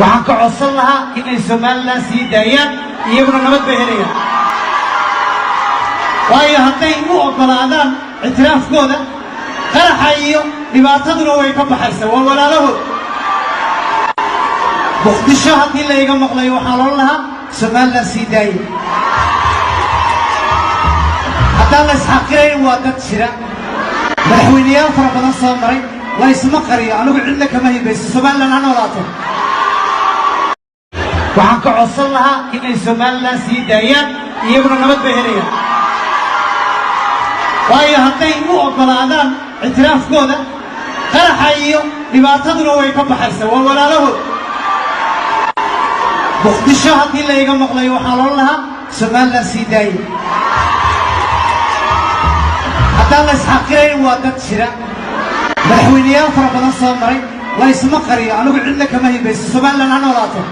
waxaan ka codsan lahaa inay Somaliland sii daayaan iyaguna nabad bay helayaan waayo hadday u ogolaadaan ictiraafkooda qaraxa iyo dhibaataduna way ka baxaysaa waa walaalahood muqdisho haddii la iga maqlayo waxaan oran lahaa Somaliland sii daaya haddaan la isxaqirayn waa dad jira madaxweyneyaal fara badan soo maray la isma qariyo anigu cidna kama hibayso Somaliland ha noolaato waxaan ka codsan lahaa inay Somaliland sii daayaan iyaguna nabad bay helayaan waayo hadday u ogolaadaan ictiraafkooda qaraxa iyo dhibaataduna way ka baxaysaa waa walaalahood muqdisho haddii la iga maqlayo waxaan oran lahaa Somaliland sii daaya haddaan la isxaqirayn waa dad jira madaxweyneyaal fara badan soo maray la isma qariyo anigu cidna kama hibayso Somaliland ha noolaato